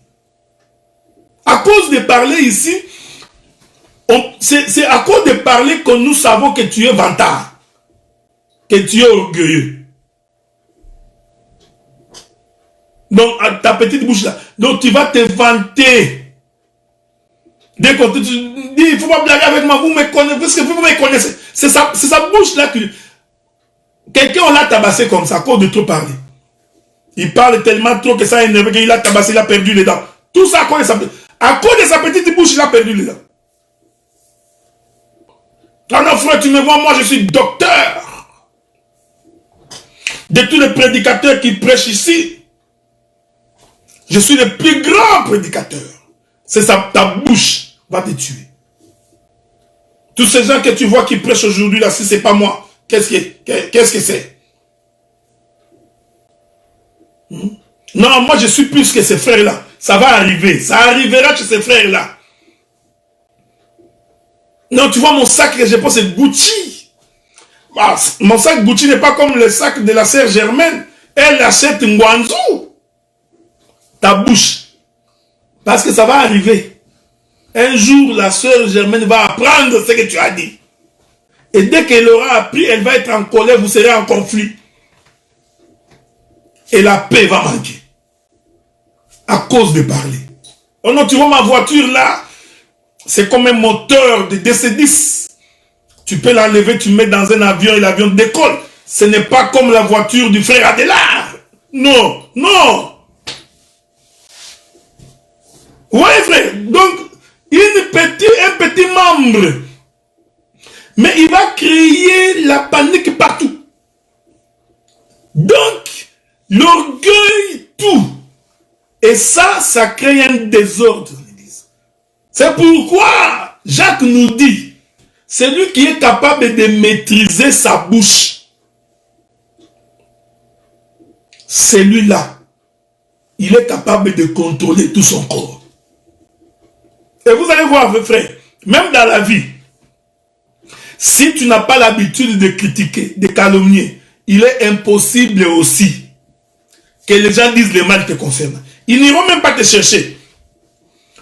À cause de parler ici, c'est à cause de parler que nous savons que tu es vantard. Que tu es orgueilleux. Donc, à ta petite bouche là. Donc, tu vas te vanter. Dès que tu dis, il ne faut pas blaguer avec moi, vous me connaissez, parce que vous me connaissez. C'est sa bouche là que... Quelqu'un, on l'a tabassé comme ça, à cause de trop parler. Il parle tellement trop que ça a énervé qu'il a tabassé, il a perdu les dents. Tout ça à cause de sa petite bouche, il a perdu les dents. Ah non, frère, tu me vois, moi je suis docteur. De tous les prédicateurs qui prêchent ici, je suis le plus grand prédicateur. C'est ta bouche va te tuer. Tous ces gens que tu vois qui prêchent aujourd'hui là, si c'est pas moi, qu'est-ce que c'est? Non, moi je suis plus que ces frères-là. Ça va arriver. Ça arrivera chez ces frères-là. Non, tu vois mon sac que je pense c'est Gucci. Ah, mon sac Gucci n'est pas comme le sac de la sœur Germaine. Elle achète Ngwanzou. Ta bouche. Parce que ça va arriver. Un jour, la sœur Germaine va apprendre ce que tu as dit. Et dès qu'elle aura appris, elle va être en colère, vous serez en conflit. Et la paix va manquer. À cause de parler. Oh non, tu vois ma voiture là, c'est comme un moteur de DC-10. Tu peux l'enlever, tu mets dans un avion et l'avion décolle. Ce n'est pas comme la voiture du frère Adélard. Non, non. Oui, frère. Donc, un petit membre. Mais il va créer la panique partout. Donc, l'orgueil, tout. Et ça crée un désordre dans l'église. C'est pourquoi Jacques nous dit, celui qui est capable de maîtriser sa bouche, celui-là, il est capable de contrôler tout son corps. Et vous allez voir, mes frères, même dans la vie, si tu n'as pas l'habitude de critiquer, de calomnier, il est impossible aussi que les gens disent le mal te concerne. Ils n'iront même pas te chercher.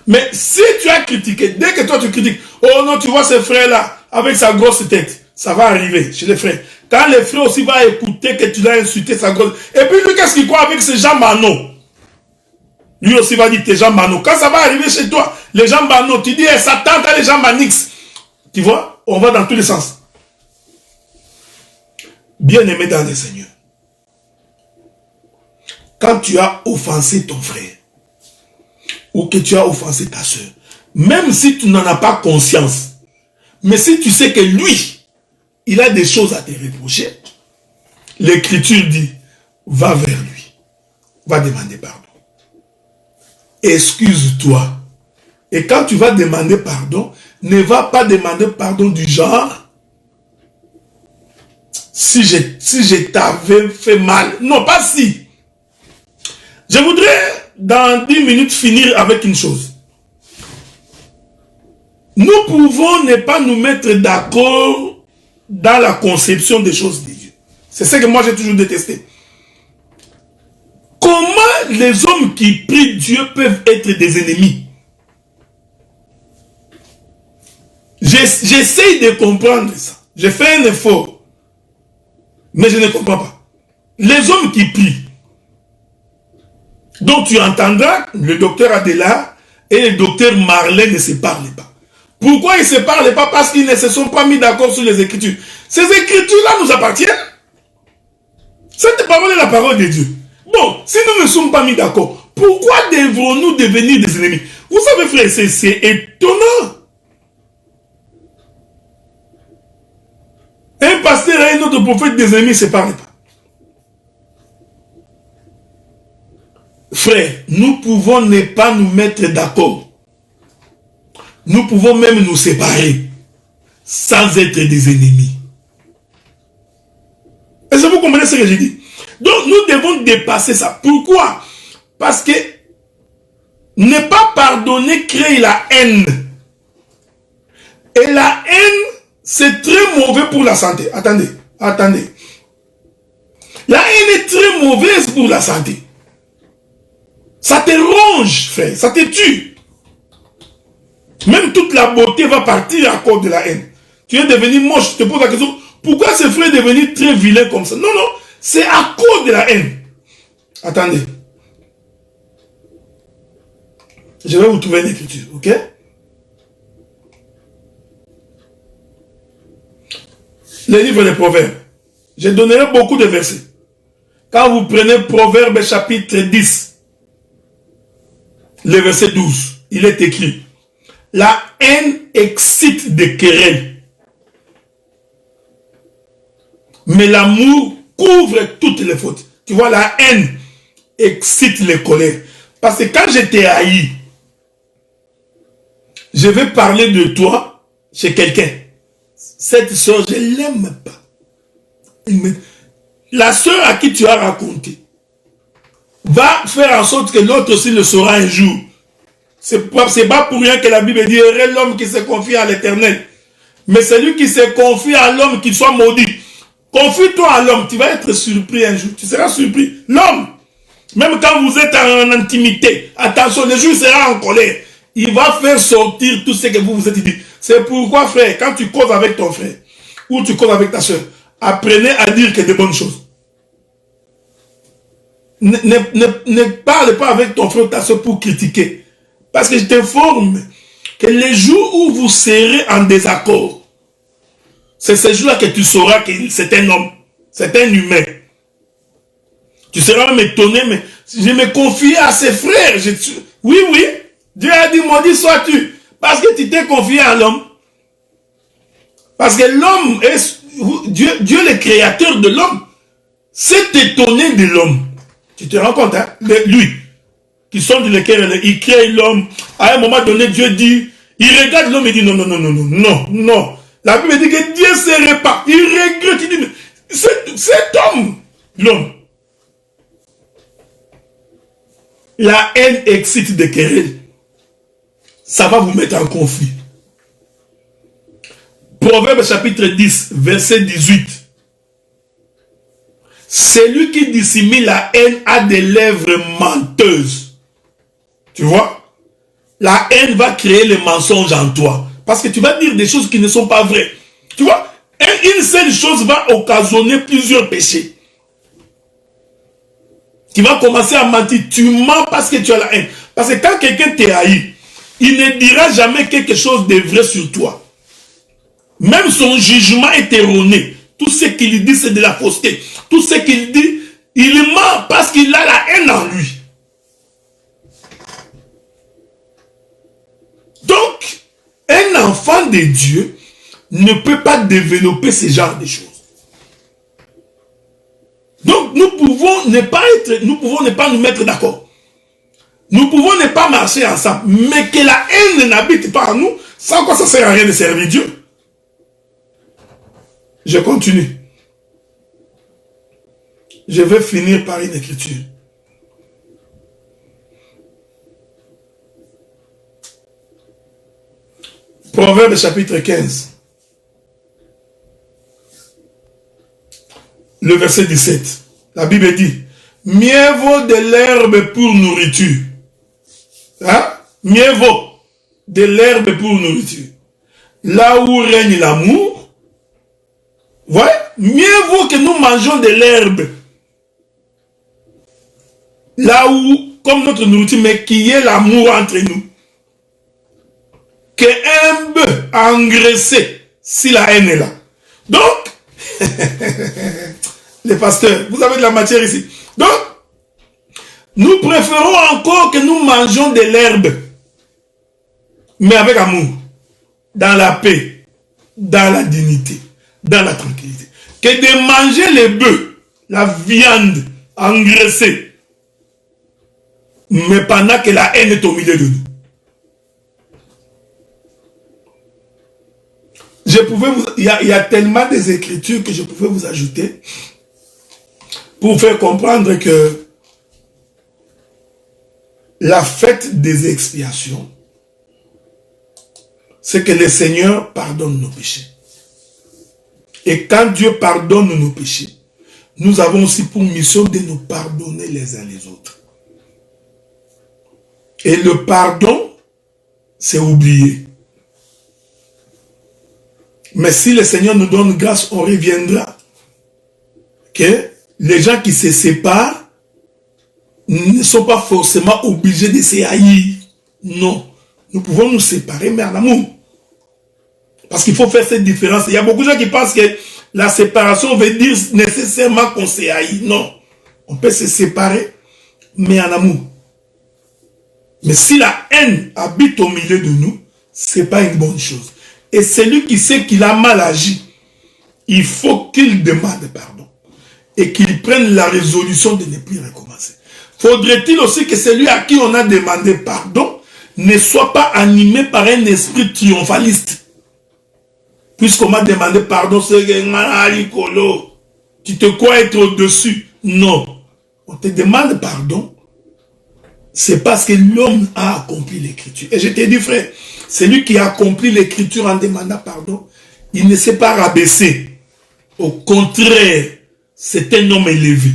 Mais si tu as critiqué, dès que toi tu critiques, oh non, tu vois ce frère-là, avec sa grosse tête, ça va arriver chez les frères. Quand les frères aussi vont écouter que tu l'as insulté, sa grosse... Et puis lui, qu'est-ce qu'il croit avec ces gens Mano? Lui aussi va dire tes gens Mano. Quand ça va arriver chez toi, les gens Mano, tu dis, hey, Satan, t'as les gens Manix. Tu vois? on va dans tous les sens. Bien-aimé dans le Seigneur, quand tu as offensé ton frère, ou que tu as offensé ta soeur, même si tu n'en as pas conscience, mais si tu sais que lui, il a des choses à te reprocher, l'Écriture dit, va vers lui, va demander pardon. Excuse-toi. Et quand tu vas demander pardon, ne va pas demander pardon du genre, si je t'avais fait mal. Non, pas si. Je voudrais, dans 10 minutes, finir avec une chose. Nous pouvons ne pas nous mettre d'accord dans la conception des choses de Dieu. C'est ce que moi j'ai toujours détesté. Comment les hommes qui prient Dieu peuvent être des ennemis? J'essaye de comprendre ça. J'ai fait un effort. Mais je ne comprends pas. Les hommes qui prient. Donc tu entendras le docteur Adela et le docteur Marley ne se parlent pas. Pourquoi ils ne se parlent pas? Parce qu'ils ne se sont pas mis d'accord sur les Écritures. Ces Écritures-là nous appartiennent. Cette parole est la parole de Dieu. Bon, si nous ne sommes pas mis d'accord, pourquoi devrons-nous devenir des ennemis? Vous savez, frère, c'est étonnant. Un pasteur et un autre prophète des ennemis ne se parlent pas. Frère, nous pouvons ne pas nous mettre d'accord. Nous pouvons même nous séparer sans être des ennemis. Est-ce que vous comprenez ce que j'ai dit? Donc nous devons dépasser ça. Pourquoi? Parce que ne pas pardonner crée la haine. Et la haine, c'est très mauvais pour la santé. Attendez. La haine est très mauvaise pour la santé. Ça te ronge, frère. Ça te tue. Même toute la beauté va partir à cause de la haine. Tu es devenu moche. Je te pose la question. Pourquoi ce frère est devenu très vilain comme ça? Non, c'est à cause de la haine. Attendez. Je vais vous trouver une écriture, ok? Le livre des Proverbes. Je donnerai beaucoup de versets. Quand vous prenez Proverbes chapitre 10, le verset 12, il est écrit: la haine excite des querelles, mais l'amour couvre toutes les fautes. Tu vois, la haine excite les colères. Parce que quand je t'ai haï, je vais parler de toi chez quelqu'un. Cette soeur, je ne l'aime pas. La soeur à qui tu as raconté va faire en sorte que l'autre aussi le saura un jour. C'est pas pour rien que la Bible dit: heureux l'homme qui se confie à l'Éternel. Mais celui qui se confie à l'homme, qu'il soit maudit. Confie-toi à l'homme, tu vas être surpris un jour. Tu seras surpris. L'homme, même quand vous êtes en intimité, attention, le jour sera en colère. Il va faire sortir tout ce que vous vous êtes dit. C'est pourquoi, frère, quand tu causes avec ton frère, ou tu causes avec ta soeur, apprenez à dire que de bonnes choses. Ne parle pas avec ton frère ou ta soeur pour critiquer. Parce que je t'informe que les jours où vous serez en désaccord, c'est ce jour-là que tu sauras que c'est un homme, c'est un humain. Tu seras même étonné, mais je me confie à ses frères. Oui, Dieu a dit: maudit sois-tu, parce que tu t'es confié à l'homme. Parce que l'homme est Dieu le créateur de l'homme, s'est étonné de l'homme. Tu te rends compte, hein? Lui, qui sonde le cœur, il crée l'homme. À un moment donné, Dieu dit, il regarde l'homme et dit: non. La Bible dit que Dieu se répand. Il regrette, il dit: cet homme, l'homme. La haine excite des querelles. Ça va vous mettre en conflit. Proverbe chapitre 10, verset 18. Celui qui dissimule la haine a des lèvres menteuses. Tu vois? La haine va créer le mensonge en toi. Parce que tu vas dire des choses qui ne sont pas vraies. Tu vois? Une seule chose va occasionner plusieurs péchés. Tu vas commencer à mentir. Tu mens parce que tu as la haine. Parce que quand quelqu'un te haït, il ne dira jamais quelque chose de vrai sur toi. Même son jugement est erroné. Tout ce qu'il dit, c'est de la fausseté. Tout ce qu'il dit, il ment parce qu'il a la haine en lui. Donc, un enfant de Dieu ne peut pas développer ce genre de choses. Donc, nous pouvons ne pas nous mettre d'accord. Nous pouvons ne pas marcher ensemble. Mais que la haine n'habite pas en nous, sans quoi ça ne sert à rien de servir Dieu. Je continue. Je vais finir par une écriture. Proverbe chapitre 15. Le verset 17. La Bible dit, mieux vaut de l'herbe pour nourriture. Hein? Mieux vaut de l'herbe pour nourriture. Là où règne l'amour, ouais, mieux vaut que nous mangeons de l'herbe. Là où, comme notre nourriture, mais qu'il y ait l'amour entre nous. Qu'un bœuf engraissé, si la haine est là. Donc, les pasteurs, vous avez de la matière ici. Donc, nous préférons encore que nous mangeons de l'herbe, mais avec amour, dans la paix, dans la dignité, dans la tranquillité, que de manger les bœufs, la viande engraissée, mais pendant que la haine est au milieu de nous. Il y a tellement des écritures que je pouvais vous ajouter pour faire comprendre que la fête des expiations, c'est que le Seigneur pardonne nos péchés. Et quand Dieu pardonne nos péchés, nous avons aussi pour mission de nous pardonner les uns les autres. Et le pardon, c'est oublier. Mais si le Seigneur nous donne grâce, on reviendra. Que les gens qui se séparent ne sont pas forcément obligés de se haïr. Non. Nous pouvons nous séparer, mais en amour. Parce qu'il faut faire cette différence. Il y a beaucoup de gens qui pensent que la séparation veut dire nécessairement qu'on se haït. Non. On peut se séparer, mais en amour. Mais si la haine habite au milieu de nous, ce n'est pas une bonne chose. Et celui qui sait qu'il a mal agi, il faut qu'il demande pardon. Et qu'il prenne la résolution de ne plus recommencer. Faudrait-il aussi que celui à qui on a demandé pardon ne soit pas animé par un esprit triomphaliste. Puisqu'on m'a demandé pardon, c'est que tu te crois être au-dessus. Non. On te demande pardon. C'est parce que l'homme a accompli l'écriture. Et je t'ai dit, frère, celui qui a accompli l'écriture en demandant pardon, il ne s'est pas rabaissé. Au contraire, c'est un homme élevé.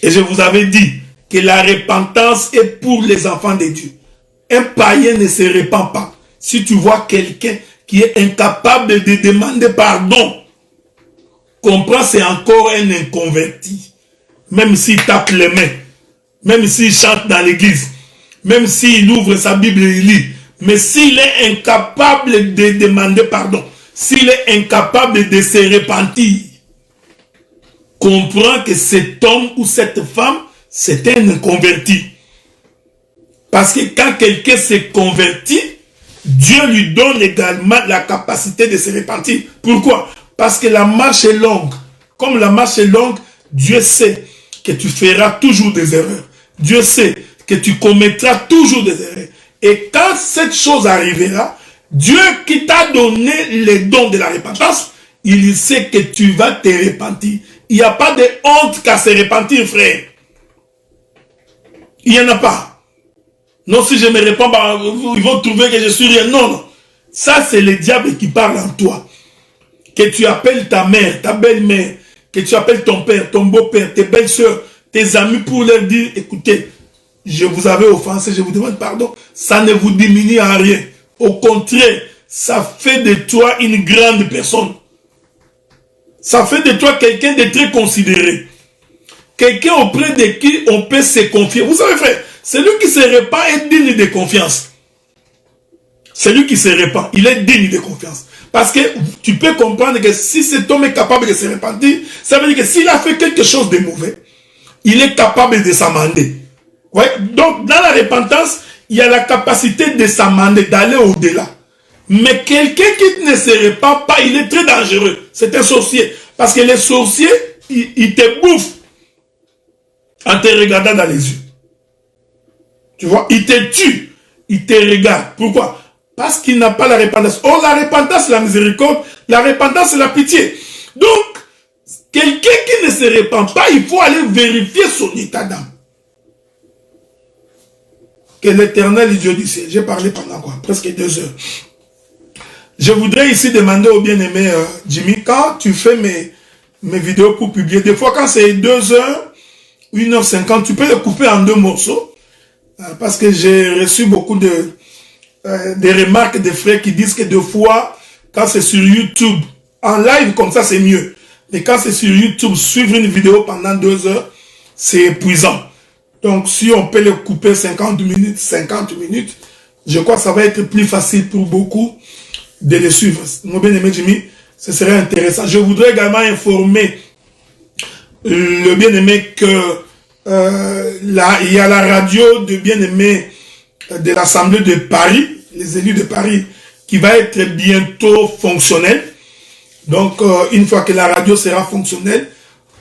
Et je vous avais dit que la repentance est pour les enfants de Dieu. Un païen ne se repent pas. Si tu vois quelqu'un qui est incapable de demander pardon, comprends, c'est encore un inconverti. Même s'il tape les mains, même s'il chante dans l'église, même s'il ouvre sa Bible et il lit, mais s'il est incapable de demander pardon, s'il est incapable de se repentir, comprends que cet homme ou cette femme, c'est un inconverti. Parce que quand quelqu'un s'est converti, Dieu lui donne également la capacité de se repentir. Pourquoi? Parce que la marche est longue. Comme la marche est longue, Dieu sait que tu feras toujours des erreurs. Dieu sait que tu commettras toujours des erreurs. Et quand cette chose arrivera, Dieu qui t'a donné les dons de la repentance, il sait que tu vas te repentir. Il n'y a pas de honte qu'à se repentir, frère. Il n'y en a pas. Non, si je me réponds, bah, ils vont trouver que je suis rien. Non, non. Ça, c'est le diable qui parle en toi. Que tu appelles ta mère, ta belle-mère, que tu appelles ton père, ton beau-père, tes belles-sœurs, tes amis pour leur dire, écoutez, je vous avais offensé, je vous demande pardon. Ça ne vous diminue en rien. Au contraire, ça fait de toi une grande personne. Ça fait de toi quelqu'un de très considéré. Quelqu'un auprès de qui on peut se confier. Vous savez, frère, celui qui se répand est digne de confiance. C'est lui qui se répand. Il est digne de confiance. Parce que tu peux comprendre que si cet homme est capable de se repentir, ça veut dire que s'il a fait quelque chose de mauvais, il est capable de s'amender. Ouais? Donc, dans la repentance, il y a la capacité de s'amender, d'aller au-delà. Mais quelqu'un qui ne se répand pas, il est très dangereux. C'est un sorcier. Parce que les sorciers, ils te bouffent en te regardant dans les yeux. Tu vois, il te tue, il te regarde. Pourquoi? Parce qu'il n'a pas la repentance. Oh, la repentance, c'est la miséricorde. La repentance, c'est la pitié. Donc, quelqu'un qui ne se répand pas, il faut aller vérifier son état d'âme. Que l'Éternel Dieu du ciel. J'ai parlé pendant quoi? Presque 2 heures. Je voudrais ici demander au bien-aimé Jimmy, quand tu fais mes vidéos pour publier, des fois quand c'est 2 heures, 1h50, tu peux les couper en 2 morceaux. Parce que j'ai reçu beaucoup de remarques des frères qui disent que des fois, quand c'est sur YouTube, en live comme ça c'est mieux. Mais quand c'est sur YouTube, suivre une vidéo pendant 2 heures, c'est épuisant. Donc si on peut les couper 50 minutes, je crois que ça va être plus facile pour beaucoup de les suivre. Mon bien-aimé Jimmy, ce serait intéressant. Je voudrais également informer le bien-aimé que il y a la radio de bien-aimé de l'Assemblée de Paris, les élus de Paris, qui va être bientôt fonctionnelle. Donc, une fois que la radio sera fonctionnelle,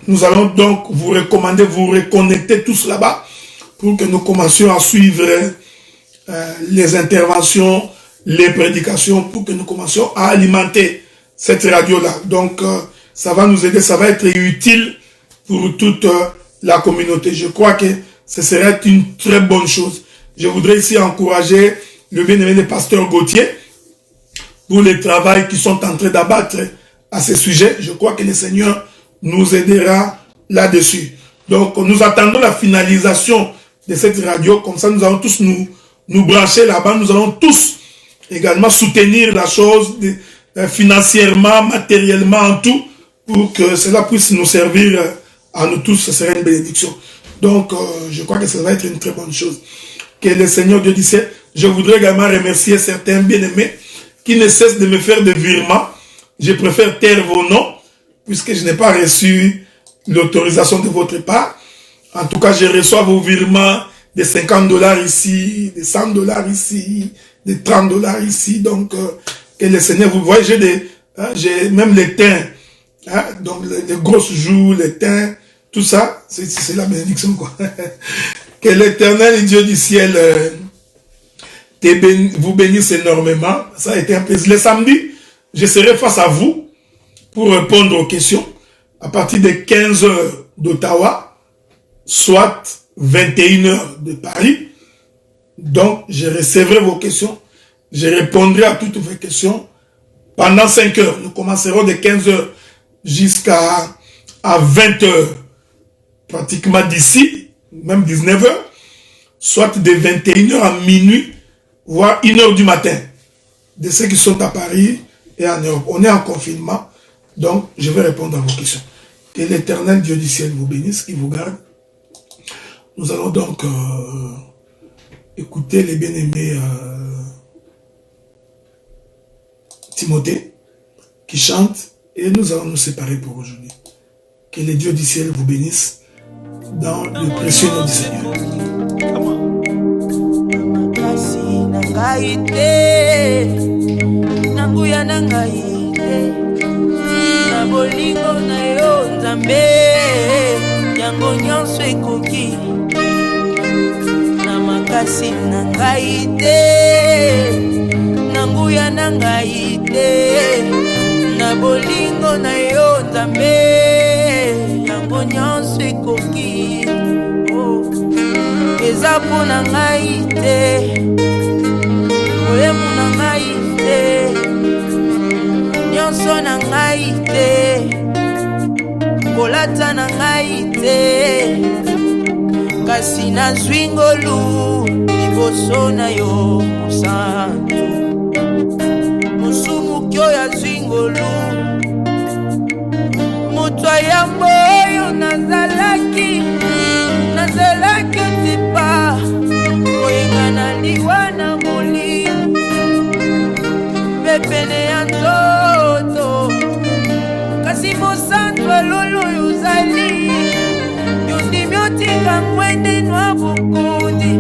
nous allons donc vous recommander, vous reconnecter tous là-bas pour que nous commencions à suivre les interventions, les prédications, pour que nous commencions à alimenter cette radio-là. Donc, ça va nous aider, ça va être utile pour toute la communauté. Je crois que ce serait une très bonne chose. Je voudrais ici encourager le bien-aimé de pasteur Gauthier pour le travail qu'ils sont en train d'abattre à ce sujet. Je crois que le Seigneur nous aidera là-dessus. Donc, nous attendons la finalisation de cette radio. Comme ça, nous allons tous nous brancher là-bas. Nous allons tous également soutenir la chose financièrement, matériellement, en tout, pour que cela puisse nous servir à nous tous. Ce serait une bénédiction. Donc, je crois que ça va être une très bonne chose. Que le Seigneur Dieu du ciel. Je voudrais également remercier certains bien-aimés qui ne cessent de me faire des virements. Je préfère taire vos noms, puisque je n'ai pas reçu l'autorisation de votre part. En tout cas, je reçois vos virements de $50 ici, de $100 ici, de $30 ici. Donc, que le Seigneur, vous voyez, j'ai même les teints, hein, donc les grosses joues, les teints, tout ça, c'est la bénédiction, quoi. Que l'Éternel Dieu du ciel vous bénisse énormément. Ça a été un plaisir. Le samedi, je serai face à vous pour répondre aux questions à partir de 15 h d'Ottawa, soit 21 h de Paris. Donc, je recevrai vos questions. Je répondrai à toutes vos questions pendant 5 heures. Nous commencerons de 15 h jusqu'à 20 h, pratiquement d'ici, même 19 h, soit de 21 h à minuit, voire 1 h du matin, de ceux qui sont à Paris et en Europe. On est en confinement, donc je vais répondre à vos questions. Que l'Éternel Dieu du ciel vous bénisse, qu'il vous garde. Nous allons donc écouter les bien-aimés Timothée qui chante et nous allons nous séparer pour aujourd'hui. Que le Dieu du ciel vous bénisse dans le précieux nom du Seigneur. Kasi na ngai te, na nguya na ngai te, na bolingo na yo Nzambe, yango nyonso ekoki. Eza mpo na ngai te, boyemu na ngai te, nyonso na ngai te, kolata na ngai te. Kasi nazwi ngolu liboso na yo mosantu, mosumuki oyo azwi ngolu, moto ayambo oyo nazalaki otipa koyenga na liwa na molimo, miotika ngwende nwa bukundi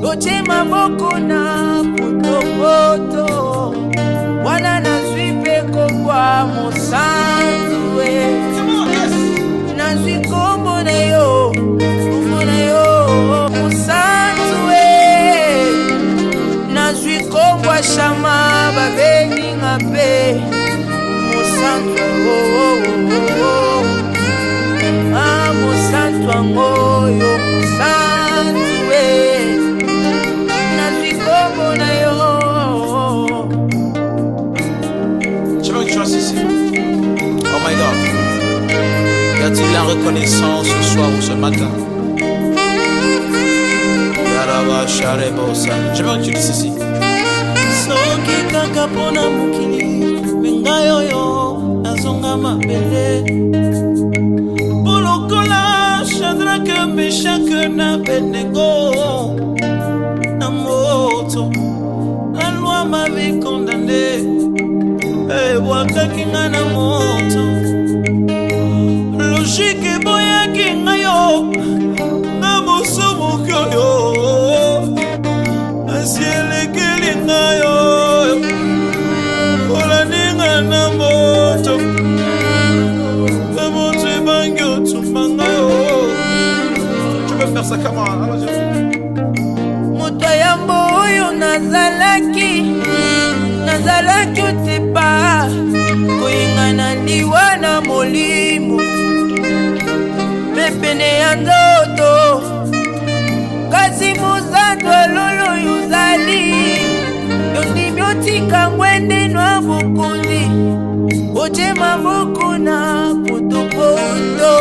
oche maboko na potopoto wana nazwi peko kwa mosanzwe nazwi kombo na yo mosanzwe nazwi kombo shama babeni ngape mosanzwe mosanzwe ngoyo mosanzwe nazwi kombo na yo. J'aimerais que tu restes ici. Oh my God. Y a-t-il la reconnaissance ce soir ou ce matin? J'aimerais que tu dises ici. Soki kaka pona mukili menga yoyo nazonga mabele Bolokola Shadraka Meshaka na Abednego na moto la loi m'avait condamné bwakaki nga na moto logique boyaki nga yo na bosomoki oyo asielekeli nga yo olaninga na moto ebangi otumba nga yo. Tu peux faire ça comment? Moto yambo oyo nazalaki otepa koyenga na liwa na molimo mepene ya ndoto kasi mozando lolo yozali yondimi otika ngwende nwa bukundi oje maboko na potopoto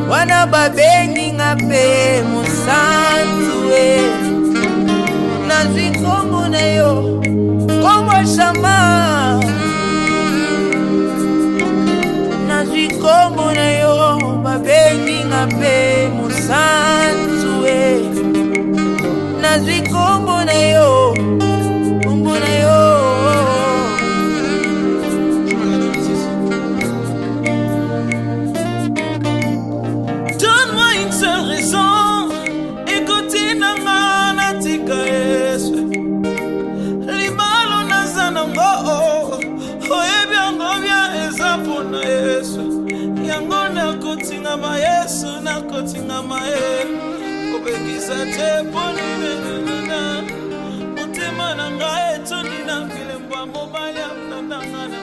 wana babengi nga mpe mosanzwe nazwi kombo na yo kombo shama nazwi kombo na yo babengi nga mpe mosanzwe nazwi kombo na yo kombo na yo. Donne-moi une seule raison, écoutez nanga natika Yesu. Libalo nazanango, oyebi yango bia eza pona Yesu. Yango nakotingama Yesu, nakotingama ye. Obekisa te poni nenenena. Motema nanga etondi na filembwa mobali amnandanga na